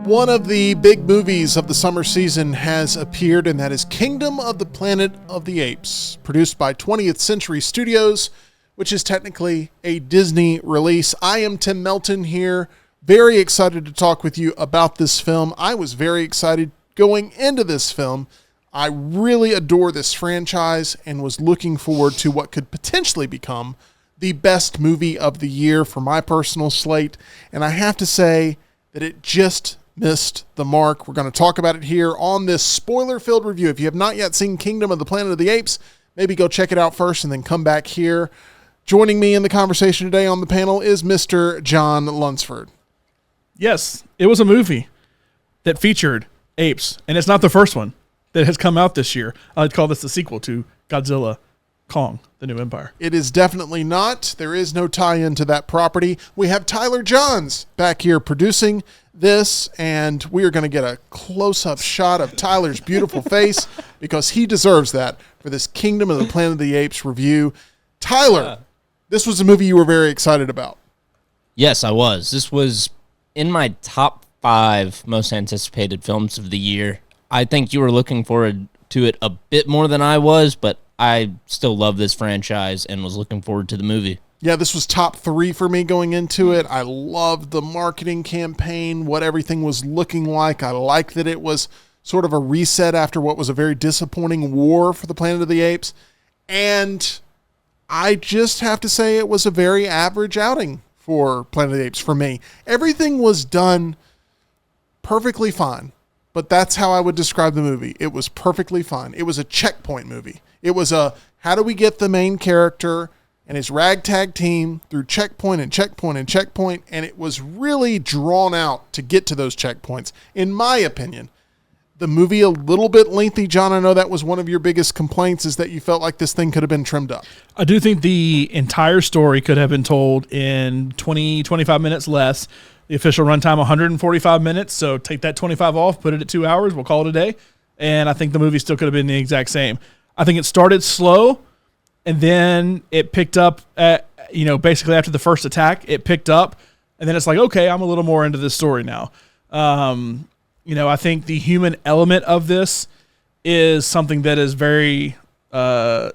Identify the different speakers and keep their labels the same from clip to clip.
Speaker 1: One of the big movies of the summer season has appeared, and that is Kingdom of the Planet of the Apes, produced by 20th Century Studios, which is technically a Disney release. I am Tim Melton here, very excited to talk with you about this film. I was very excited going into this film. I really adore this franchise and was looking forward to what could potentially become the best movie of the year for my personal slate. And I have to say that it just missed the mark. We're going to talk about it here on this spoiler-filled review. If you have not yet seen Kingdom of the Planet of the Apes, maybe go check it out first and then come back here. Joining me in the conversation today on the panel is Mr. John Lunsford.
Speaker 2: Yes, it was a movie that featured apes, and it's not the first one that has come out this year. I'd call this the sequel to Godzilla, Kong, The New Empire.
Speaker 1: It is definitely not. There is no tie-in to that property. We have Tyler Johns back here producing this, and we are going to get a close-up shot of Tyler's beautiful face because he deserves that for this Kingdom of the Planet of the Apes review. Tyler, this was a movie you were very excited about.
Speaker 3: Yes, I was. This was in my top 5 most anticipated films of the year. I think you were looking forward to it a bit more than I was, but I still love this franchise and was looking forward to the movie.
Speaker 1: Yeah, this was top 3 for me going into it. I loved the marketing campaign, what everything was looking like. I liked that it was sort of a reset after what was a very disappointing war for the Planet of the Apes. And I just have to say it was a very average outing for Planet of the Apes for me. Everything was done perfectly fine, but that's how I would describe the movie. It was perfectly fine. It was a checkpoint movie. It was a, how do we get the main character and his ragtag team through checkpoint and checkpoint and checkpoint, and it was really drawn out to get to those checkpoints. In my opinion, the movie a little bit lengthy. John, I know that was one of your biggest complaints, is that you felt like this thing could have been trimmed up.
Speaker 2: I do think the entire story could have been told in 20, 25 minutes less. The official runtime, 145 minutes, so take that 25 off, put it at 2 hours, we'll call it a day, and I think the movie still could have been the exact same. I think it started slow, and then it picked up at, basically after the first attack, it picked up, and then it's like, okay, I'm a little more into this story now. I think the human element of this is something that is very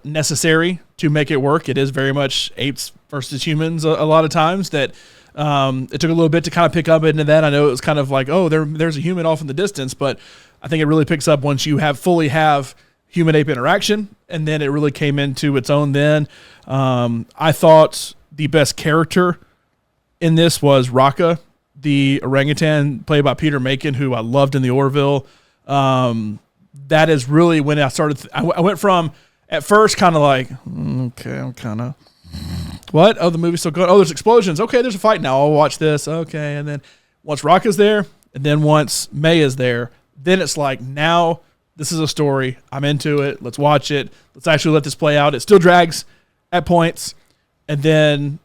Speaker 2: necessary to make it work. It is very much apes versus humans a lot of times that it took a little bit to kind of pick up into that. I know it was kind of like, oh, there's a human off in the distance, but I think it really picks up once you fully have human-ape interaction, and then it really came into its own then. I thought the best character in this was Raka, the orangutan, played by Peter Macon, who I loved in the Orville. That is really when I started. I went from, at first, kind of like, okay, I'm kind of, what? Oh, the movie's still going. Oh, there's explosions. Okay, there's a fight now. I'll watch this. Okay, and then once Raka's there, and then once May is there, then it's like, now this is a story. I'm into it. Let's watch it. Let's actually let this play out. It still drags at points, and then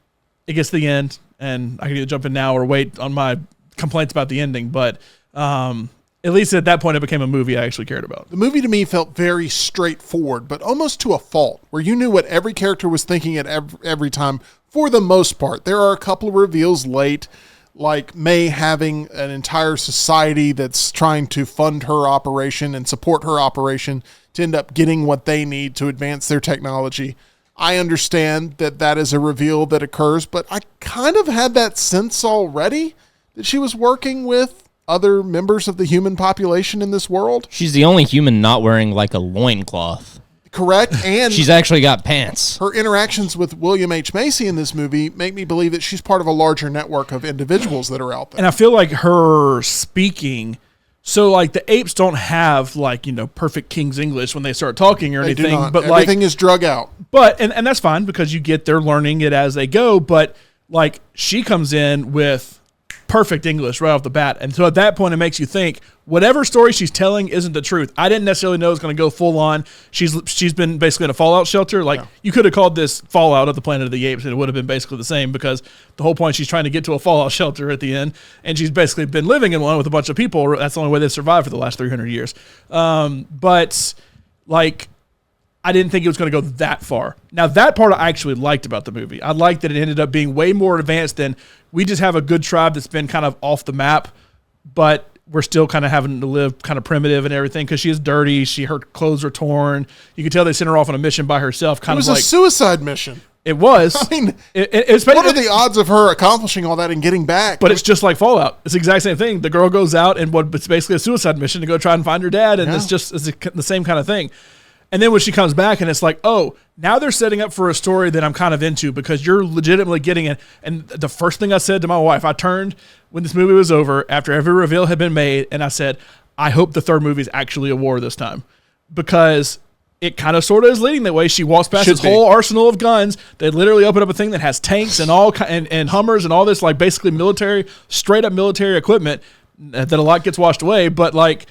Speaker 2: it gets to the end, and I can either jump in now or wait on my complaints about the ending. But at least at that point, it became a movie I actually cared about.
Speaker 1: The movie to me felt very straightforward, but almost to a fault, where you knew what every character was thinking at every time for the most part. There are a couple of reveals late, like May having an entire society that's trying to fund her operation and support her operation to end up getting what they need to advance their technology. I understand that that is a reveal that occurs, but I kind of had that sense already that she was working with other members of the human population in this world.
Speaker 3: She's the only human not wearing like a loincloth.
Speaker 1: Correct, and
Speaker 3: she's actually got pants.
Speaker 1: Her interactions with William H. Macy in this movie make me believe that she's part of a larger network of individuals that are out there.
Speaker 2: And I feel like her speaking, so like the apes don't have like, perfect King's English when they start talking or anything.
Speaker 1: Do not.
Speaker 2: But
Speaker 1: everything is drug out.
Speaker 2: But and that's fine because they're learning it as they go. But like she comes in with perfect English right off the bat. And so at that point, it makes you think whatever story she's telling isn't the truth. I didn't necessarily know it was going to go full on. She's been basically in a fallout shelter. Like you could have called this Fallout of the Planet of the Apes and it would have been basically the same because the whole point she's trying to get to a fallout shelter at the end. And she's basically been living in one with a bunch of people. That's the only way they've survived for the last 300 years. But like, I didn't think it was going to go that far. Now, that part I actually liked about the movie. I liked that it ended up being way more advanced than we just have a good tribe that's been kind of off the map, but we're still kind of having to live kind of primitive and everything because she is dirty. Her clothes are torn. You can tell they sent her off on a mission by herself.
Speaker 1: It was a suicide mission.
Speaker 2: It was.
Speaker 1: I mean, what are the odds of her accomplishing all that and getting back?
Speaker 2: But it's just like Fallout. It's the exact same thing. The girl goes out and it's basically a suicide mission to go try and find her dad, and it's the same kind of thing. And then when she comes back and it's like, oh, now they're setting up for a story that I'm kind of into because you're legitimately getting it. And the first thing I said to my wife, I turned when this movie was over after every reveal had been made, and I said, I hope the third movie is actually a war this time because it kind of sort of is leading that way. She walks past this whole arsenal of guns. They literally open up a thing that has tanks and and Hummers and all this like basically straight up military equipment that a lot gets washed away. But like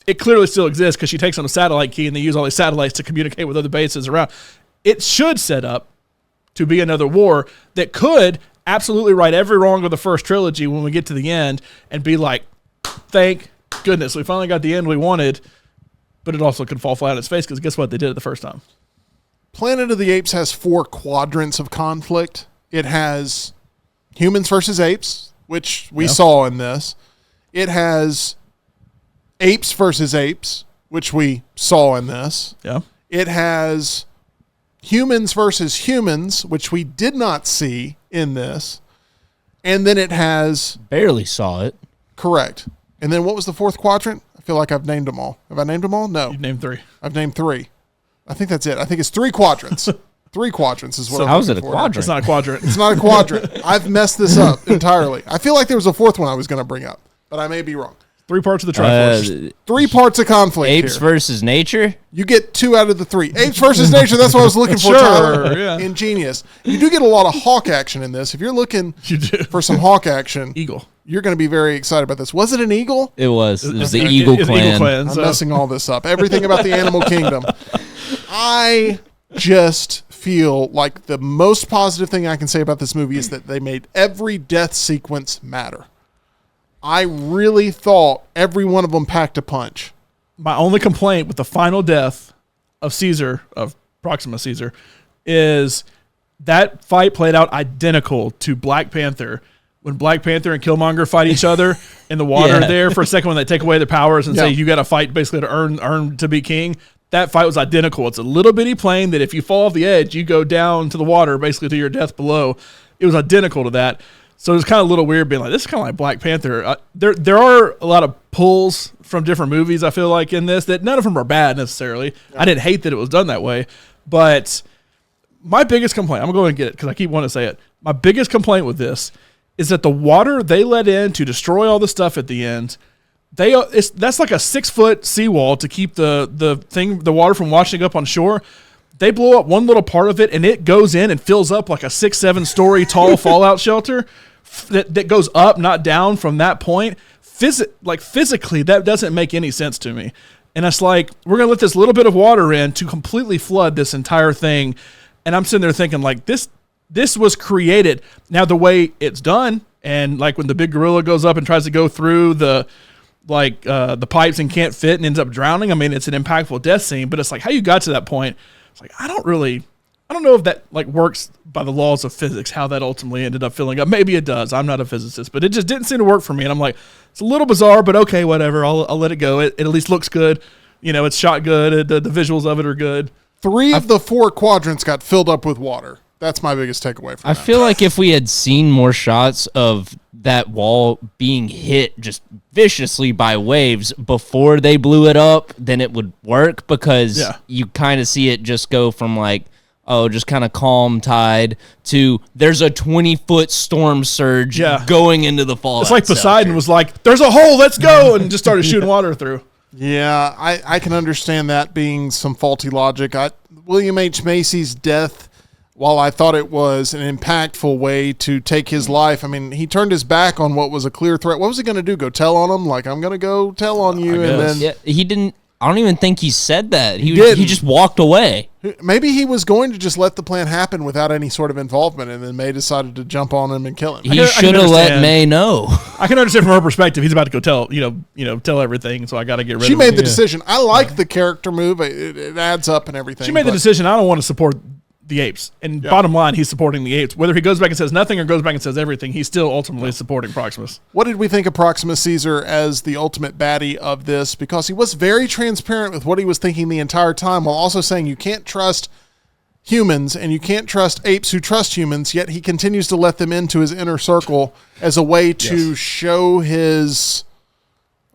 Speaker 2: it clearly still exists because she takes on a satellite key and they use all these satellites to communicate with other bases around. It should set up to be another war that could absolutely right every wrong of the first trilogy when we get to the end and be like, thank goodness we finally got the end we wanted. But it also could fall flat on its face because guess what? They did it the first time.
Speaker 1: Planet of the Apes has 4 quadrants of conflict. It has humans versus apes, which we saw in this. It has apes versus apes, which we saw in this.
Speaker 2: Yeah.
Speaker 1: It has humans versus humans, which we did not see in this. And then it has...
Speaker 3: Barely saw it.
Speaker 1: Correct. And then what was the 4th quadrant? I feel like I've named them all. Have I named them all? No.
Speaker 2: You've named 3.
Speaker 1: I've named 3. I think that's it. I think it's 3 quadrants. 3 quadrants is what I'm
Speaker 3: how is it
Speaker 1: looking
Speaker 3: a
Speaker 1: for.
Speaker 3: quadrant?
Speaker 2: It's not a quadrant.
Speaker 1: It's not a quadrant. I've messed this up entirely. I feel like there was a 4th one I was going to bring up, but I may be wrong.
Speaker 2: 3 parts of the Triforce.
Speaker 1: 3 parts of conflict
Speaker 3: Apes
Speaker 1: here.
Speaker 3: versus nature?
Speaker 1: You get 2 out of the 3. Apes versus nature, that's what I was looking for,
Speaker 2: Sure,
Speaker 1: Tyler.
Speaker 2: yeah.
Speaker 1: Ingenious. You do get a lot of hawk action in this. If you're looking
Speaker 2: You do.
Speaker 1: for some hawk action,
Speaker 2: Eagle.
Speaker 1: you're going to be very excited about this. Was it an eagle?
Speaker 3: It was. It was the
Speaker 2: Okay.
Speaker 3: Eagle
Speaker 2: It's
Speaker 3: Clan.
Speaker 2: Eagle Clan.
Speaker 1: I'm
Speaker 2: So.
Speaker 1: messing all this up. Everything about the animal kingdom. I just feel like the most positive thing I can say about this movie is that they made every death sequence matter. I really thought every one of them packed a punch.
Speaker 2: My only complaint with the final death of Proxima Caesar, is that fight played out identical to Black Panther. When Black Panther and Killmonger fight each other in the water there for a second when they take away their powers and say you got to fight basically to earn to be king. That fight was identical. It's a little bitty plane that if you fall off the edge, you go down to the water basically to your death below. It was identical to that. So it's kind of a little weird being like, this is kind of like Black Panther. There are a lot of pulls from different movies, I feel like, in this, that none of them are bad necessarily. I didn't hate that it was done that way. But my biggest complaint, I'm going to go and get it because I keep wanting to say it. My biggest complaint with this is that the water they let in to destroy all the stuff at the end, that's like a 6-foot seawall to keep the water from washing up on shore. They blow up one little part of it, and it goes in and fills up like a 6-7 story tall fallout shelter that goes up, not down from that point. Physically, that doesn't make any sense to me. And it's like, we're going to let this little bit of water in to completely flood this entire thing. And I'm sitting there thinking, like, this was created. Now, the way it's done, and like when the big gorilla goes up and tries to go through the pipes and can't fit and ends up drowning, I mean, it's an impactful death scene, but it's like how you got to that point. It's like, I don't know if that like works by the laws of physics, how that ultimately ended up filling up. Maybe it does. I'm not a physicist, but it just didn't seem to work for me. And I'm like, it's a little bizarre, but okay, whatever. I'll let it go. It at least looks good. You know, it's shot good. The visuals of it are good.
Speaker 1: 3 of the 4 quadrants got filled up with water. That's my biggest takeaway from
Speaker 3: I
Speaker 1: that.
Speaker 3: feel like if we had seen more shots of that wall being hit just viciously by waves before they blew it up, then it would work, because you kind of see it just go from like, oh, just kind of calm tide to there's a 20-foot storm surge going into the fall.
Speaker 2: It's like Poseidon was like, there's a hole, let's go, and just started shooting water through.
Speaker 1: Yeah, I can understand that being some faulty logic. William H. Macy's death, while I thought it was an impactful way to take his life, I mean, he turned his back on what was a clear threat. What was he going to do? Go tell on him? Like, I'm going to go tell on you, and then
Speaker 3: he didn't. I don't even think he said that. He just walked away.
Speaker 1: Maybe he was going to just let the plan happen without any sort of involvement, and then May decided to jump on him and kill him.
Speaker 3: He should have let May know.
Speaker 2: I can understand from her perspective. He's about to go tell everything, so I got to get rid of him.
Speaker 1: She made the decision. I like the character move. It adds up and everything.
Speaker 2: She made the decision. I don't want to support the apes. And bottom line, he's supporting the apes. Whether he goes back and says nothing or goes back and says everything, he's still ultimately supporting Proximus.
Speaker 1: What did we think of Proximus Caesar as the ultimate baddie of this? Because he was very transparent with what he was thinking the entire time, while also saying you can't trust humans and you can't trust apes who trust humans, yet he continues to let them into his inner circle as a way to show his,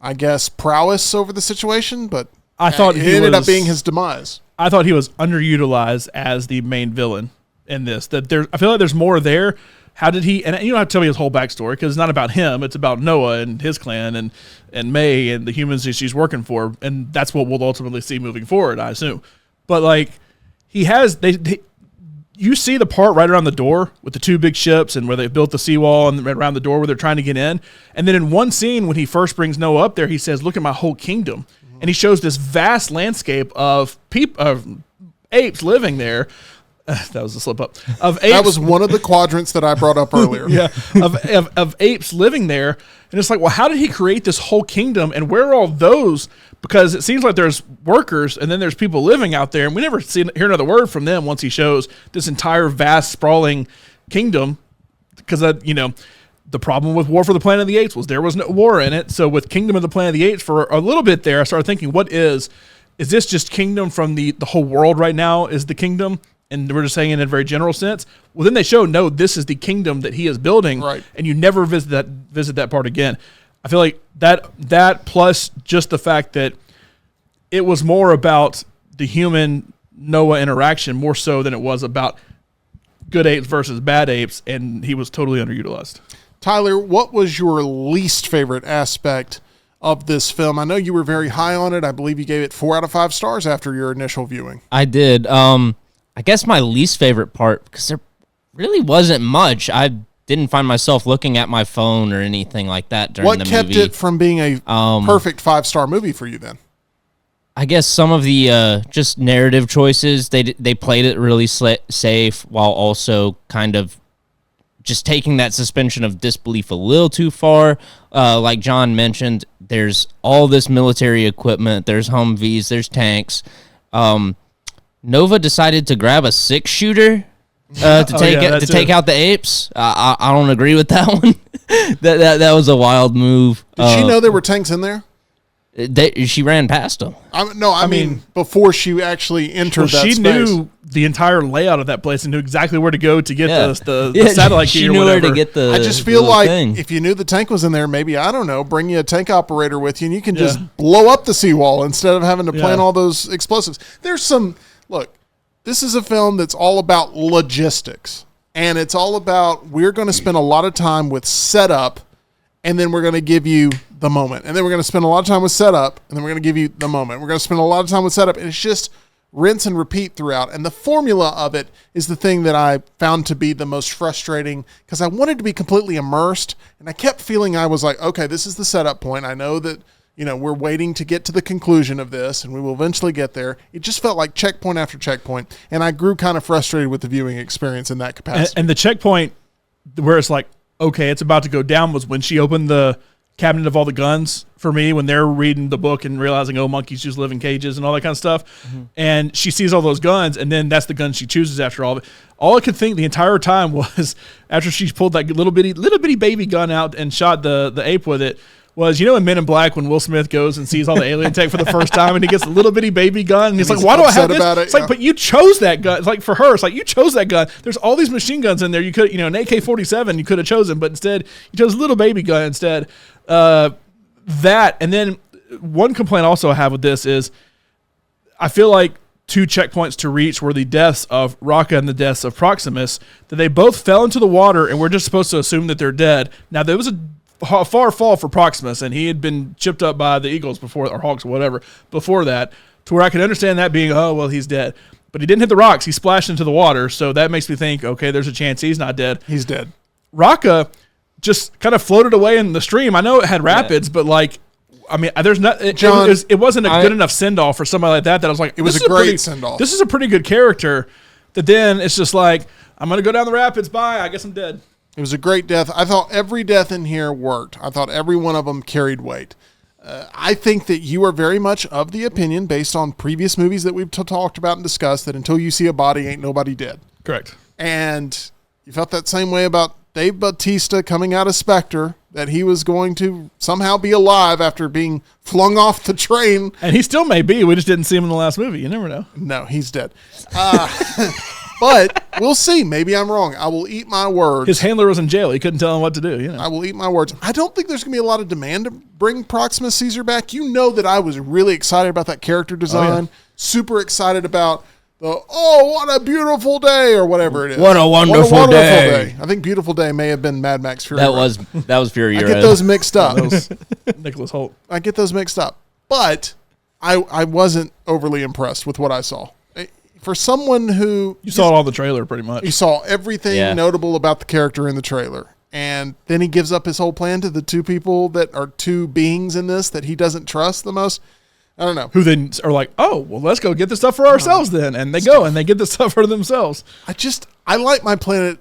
Speaker 1: I guess, prowess over the situation. But
Speaker 2: I thought
Speaker 1: it ended up being his demise.
Speaker 2: I thought he was underutilized as the main villain in this. I feel like there's more there. How did he? And you don't have to tell me his whole backstory because it's not about him. It's about Noah and his clan and May and the humans that she's working for, and that's what we'll ultimately see moving forward, I assume. But like, he has you see the part right around the door with the two big ships and where they built the seawall and around the door where they're trying to get in. And then in one scene when he first brings Noah up there, he says, "Look at my whole kingdom." And he shows this vast landscape of apes living there. That was a slip up. Of apes.
Speaker 1: That was one of the quadrants that I brought up earlier.
Speaker 2: of apes living there. And it's like, well, how did he create this whole kingdom? And where are all those? Because it seems like there's workers and then there's people living out there. And we never hear another word from them once he shows this entire vast, sprawling kingdom. Because, the problem with War for the Planet of the Apes was there was no war in it. So with Kingdom of the Planet of the Apes, for a little bit there, I started thinking, is this just kingdom from the whole world right now is the kingdom? And we're just saying it in a very general sense. Well, then they show, no, this is the kingdom that he is building.
Speaker 1: Right. And
Speaker 2: you never visit that part again. I feel like that plus just the fact that it was more about the human Noah interaction more so than it was about good apes versus bad apes. And he was totally underutilized.
Speaker 1: Tyler, what was your least favorite aspect of this film? I know you were very high on it. I believe you gave it 4 out of 5 stars after your initial viewing.
Speaker 3: I did. I guess my least favorite part, because there really wasn't much. I didn't find myself looking at my phone or anything like that during the movie.
Speaker 1: What kept it from being a perfect 5-star movie for you then?
Speaker 3: I guess some of the just narrative choices, they played it really safe while also kind of just taking that suspension of disbelief a little too far. Like John mentioned, there's all this military equipment. There's Humvees. There's tanks. Nova decided to grab a 6-shooter to take out the apes. I don't agree with that one. that was a wild move.
Speaker 1: Did she know there were tanks in there?
Speaker 3: She ran past them.
Speaker 1: I mean, before she actually entered that space.
Speaker 2: She knew the entire layout of that place and knew exactly where to go to get the satellite key or whatever.
Speaker 3: She knew where to get the
Speaker 1: I just feel like
Speaker 3: thing.
Speaker 1: If you knew the tank was in there, maybe, I don't know, bring you a tank operator with you and you can just blow up the seawall instead of having to plant all those explosives. Look, this is a film that's all about logistics. And it's all about, we're going to spend a lot of time with setup, and then we're going to give you the moment. And then we're going to spend a lot of time with setup, and then we're going to give you the moment. We're going to spend a lot of time with setup, and it's just rinse and repeat throughout. And the formula of it is the thing that I found to be the most frustrating, because I wanted to be completely immersed, and I kept feeling I was like, okay, this is the setup point. I know that, we're waiting to get to the conclusion of this, and we will eventually get there. It just felt like checkpoint after checkpoint, and I grew kind of frustrated with the viewing experience in that capacity.
Speaker 2: And the checkpoint where it's like, okay, it's about to go down was when she opened the cabinet of all the guns for me, when they're reading the book and realizing, oh, monkeys just live in cages and all that kind of stuff. Mm-hmm. And she sees all those guns, and then that's the gun she chooses after all of it. All I could think the entire time was, after she pulled that little bitty baby gun out and shot the ape with it, was, in Men in Black when Will Smith goes and sees all the alien tech for the first time and he gets a little bitty baby gun and he's like, why do I have this? It's like, but you chose that gun. It's like, for her, it's like, you chose that gun. There's all these machine guns in there. You could, an AK-47 you could have chosen, but instead you chose a little baby gun instead. That, and then one complaint also I have with this is I feel like 2 checkpoints to reach were the deaths of Raka and the deaths of Proximus, that they both fell into the water and we're just supposed to assume that they're dead. Now, there was a far fall for Proximus, and he had been chipped up by the Eagles before, or Hawks or whatever, before that, to where I could understand that being, oh, well, he's dead. But he didn't hit the rocks. He splashed into the water, so that makes me think, okay, there's a chance he's not dead.
Speaker 1: He's dead.
Speaker 2: Raka just kind of floated away in the stream. I know it had rapids, but there's not.
Speaker 1: John,
Speaker 2: it wasn't a good enough send off for somebody like that. That I was like,
Speaker 1: it was a great send off.
Speaker 2: This is a pretty good character. That then it's just like, I'm gonna go down the rapids. Bye. I guess I'm dead.
Speaker 1: It was a great death. I thought every death in here worked. I thought every one of them carried weight. I think that you are very much of the opinion, based on previous movies that we've talked about and discussed, that until you see a body, ain't nobody dead.
Speaker 2: Correct.
Speaker 1: And you felt that same way about Dave Bautista coming out of Spectre, that he was going to somehow be alive after being flung off the train.
Speaker 2: And he still may be. We just didn't see him in the last movie. You never know.
Speaker 1: No, he's dead. But we'll see. Maybe I'm wrong. I will eat my words.
Speaker 2: His handler was in jail. He couldn't tell him what to do. You know.
Speaker 1: I will eat my words. I don't think there's going to be a lot of demand to bring Proxima Caesar back. You know that I was really excited about that character design.
Speaker 2: Oh, yeah.
Speaker 1: Super excited about what a beautiful day, or whatever it is.
Speaker 3: What a wonderful day.
Speaker 1: I think Beautiful Day may have been Mad Max Fury
Speaker 3: That
Speaker 1: Road.
Speaker 3: was Fury
Speaker 1: I
Speaker 3: Road.
Speaker 1: get those mixed up.
Speaker 2: Nicholas Hoult.
Speaker 1: I get those mixed up. But I wasn't overly impressed with what I saw. For someone who...
Speaker 2: You saw it on the trailer pretty much.
Speaker 1: You saw everything notable about the character in the trailer. And then he gives up his whole plan to the two people that are two beings in this that he doesn't trust the most. I don't know.
Speaker 2: Who then are like, oh, well, let's go get the stuff for ourselves then. And they go and they get the stuff for themselves.
Speaker 1: I like my Planet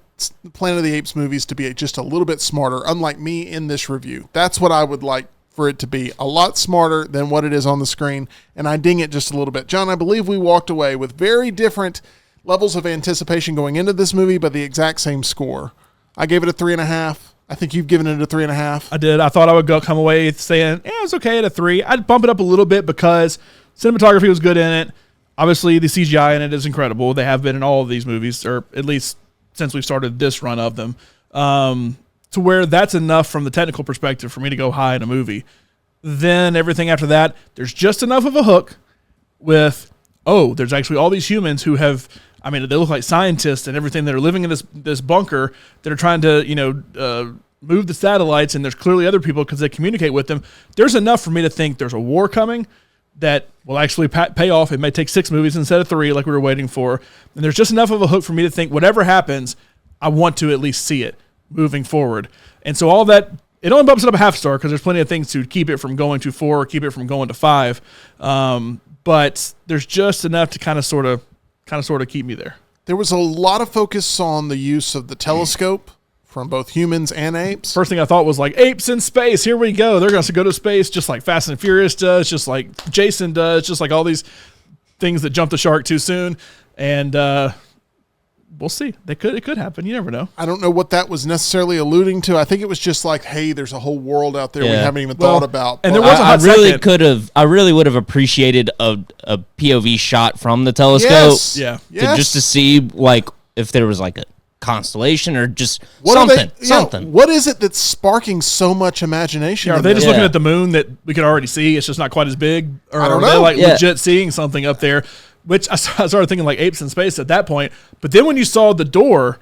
Speaker 1: of the Apes movies to be just a little bit smarter, unlike me in this review. That's what I would like for it to be, a lot smarter than what it is on the screen. And I ding it just a little bit. John, I believe we walked away with very different levels of anticipation going into this movie, but the exact same score. I gave it a 3.5. I think you've given it a 3.5.
Speaker 2: I did. I thought I would come away saying, yeah, it's okay at a 3. I'd bump it up a little bit because cinematography was good in it. Obviously, the CGI in it is incredible. They have been in all of these movies, or at least since we've started this run of them, to where that's enough from the technical perspective for me to go high in a movie. Then everything after that, there's just enough of a hook with, there's actually all these humans who have... I mean, they look like scientists and everything that are living in this bunker that are trying to, move the satellites, and there's clearly other people because they communicate with them. There's enough for me to think there's a war coming that will actually pay off. It may take 6 movies instead of 3 like we were waiting for. And there's just enough of a hook for me to think whatever happens, I want to at least see it moving forward. And so all that, it only bumps it up a half star because there's plenty of things to keep it from going to 4 or keep it from going to 5. But there's just enough to kind of sort of keep me there.
Speaker 1: There was a lot of focus on the use of the telescope from both humans and apes.
Speaker 2: First thing I thought was like, apes in space, here we go. They're going to go to space just like Fast and Furious does, just like Jason does, just like all these things that jump the shark too soon. And we'll see. It could happen. You never know.
Speaker 1: I don't know what that was necessarily alluding to. I think it was just like, hey, there's a whole world out there we haven't even thought about.
Speaker 2: And there was
Speaker 3: I really would have appreciated a POV shot from the telescope.
Speaker 1: Yes.
Speaker 2: Yeah.
Speaker 3: Just to see like if there was like a constellation or just something.
Speaker 1: What is it that's sparking so much imagination?
Speaker 2: Are they just looking at the moon that we could already see? It's just not quite as big. Or
Speaker 1: I don't
Speaker 2: are they
Speaker 1: know.
Speaker 2: like legit seeing something up there? Which I started thinking like apes in space at that point. But then when you saw the door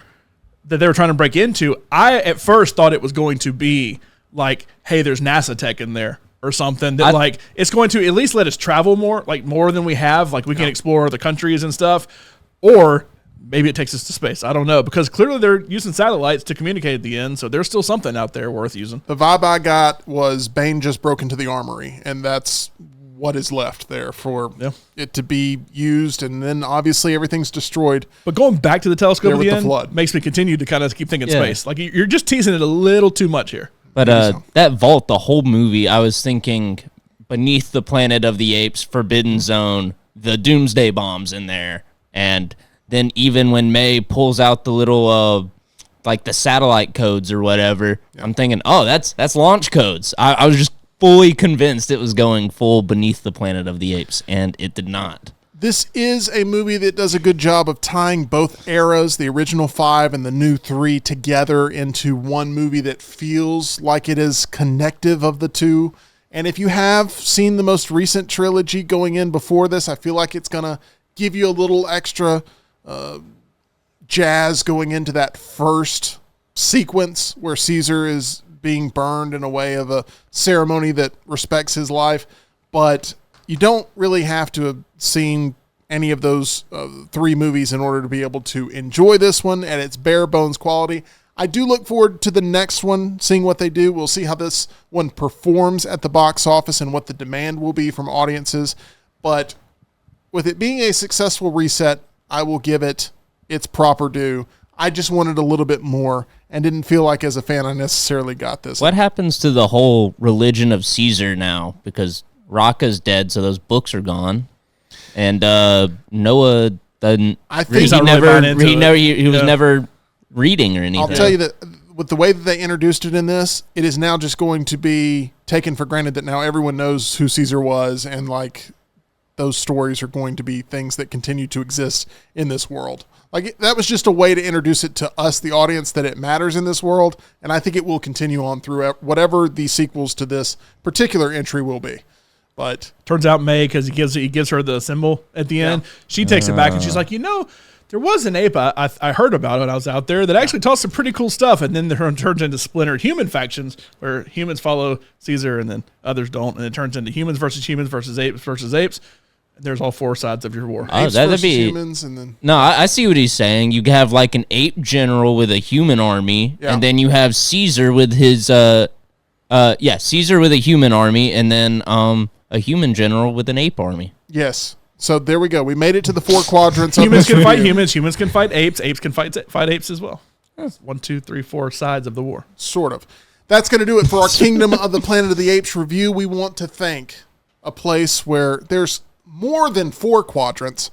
Speaker 2: that they were trying to break into, I at first thought it was going to be like, hey, there's NASA tech in there or something that like it's going to at least let us travel more, like more than we have. Like we can explore the countries and stuff. Or maybe it takes us to space. I don't know, because clearly they're using satellites to communicate at the end. So there's still something out there worth using.
Speaker 1: The vibe I got was Bane just broke into the armory, and that's what is left there for it to be used, and then obviously everything's destroyed.
Speaker 2: But going back to the telescope at the end
Speaker 1: flood
Speaker 2: makes me continue to kind of keep thinking space. Like you're just teasing it a little too much here.
Speaker 3: But that vault, the whole movie, I was thinking beneath the Planet of the Apes, Forbidden Zone, the Doomsday bombs in there, and then even when May pulls out the little like the satellite codes or whatever, I'm thinking, that's launch codes. I was just fully convinced it was going full beneath the Planet of the Apes, and it did not.
Speaker 1: This is a movie that does a good job of tying both eras, the original 5 and the new 3, together into one movie that feels like it is connective of the two. And if you have seen the most recent trilogy going in before this, I feel like it's going to give you a little extra jazz going into that first sequence where Caesar is being burned in a way of a ceremony that respects his life. But you don't really have to have seen any of those 3 movies in order to be able to enjoy this one at its bare bones quality. I do look forward to the next one, seeing what they do. We'll see how this one performs at the box office and what the demand will be from audiences. But with it being a successful reset, I will give it its proper due. I just wanted a little bit more, and didn't feel like as a fan I necessarily got this.
Speaker 3: What happens to the whole religion of Caesar now? Because Rocca's dead, so those books are gone. And Noah doesn't.
Speaker 1: I think
Speaker 3: He was never reading or anything.
Speaker 1: I'll tell you that with the way that they introduced it in this, it is now just going to be taken for granted that now everyone knows who Caesar was, and like those stories are going to be things that continue to exist in this world. Like that was just a way to introduce it to us, the audience, that it matters in this world, and I think it will continue on through whatever the sequels to this particular entry will be. But
Speaker 2: turns out May, because he gives her the symbol at the end, she takes it back and she's like, there was an ape I heard about when I was out there that actually taught some pretty cool stuff, and then it turns into splintered human factions where humans follow Caesar and then others don't, and it turns into humans versus apes versus apes. And there's all four sides of your war.
Speaker 1: Apes versus humans, and then
Speaker 3: I see what he's saying. You have like an ape general with a human army, and then you have Caesar with his Caesar with a human army, and then a human general with an ape army.
Speaker 1: Yes. So there we go. We made it to the 4 quadrants.
Speaker 2: Humans can fight humans. Humans can fight apes. Apes can fight apes as well. 1, 2, 3, 4 sides of the war.
Speaker 1: Sort of. That's going to do it for our Kingdom of the Planet of the Apes review. We want to thank a place where there's more than 4 quadrants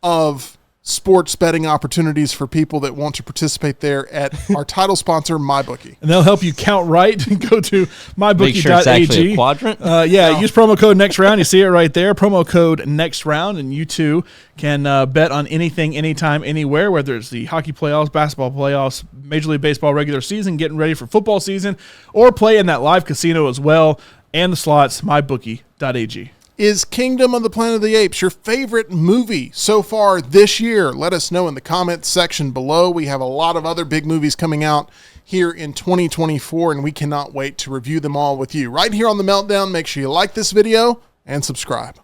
Speaker 1: of sports betting opportunities for people that want to participate there at our title sponsor, MyBookie.
Speaker 2: And they'll help you count right and go to mybookie.ag.
Speaker 3: Make sure it's actually a quadrant.
Speaker 2: Use promo code next round. You see it right there. Promo code next round, and you too can bet on anything, anytime, anywhere, whether it's the hockey playoffs, basketball playoffs, Major League Baseball regular season, getting ready for football season, or play in that live casino as well, and the slots, mybookie.ag.
Speaker 1: Is Kingdom of the Planet of the Apes your favorite movie so far this year? Let us know in the comments section below. We have a lot of other big movies coming out here in 2024, and we cannot wait to review them all with you. Right here on The Meltdown, make sure you like this video and subscribe.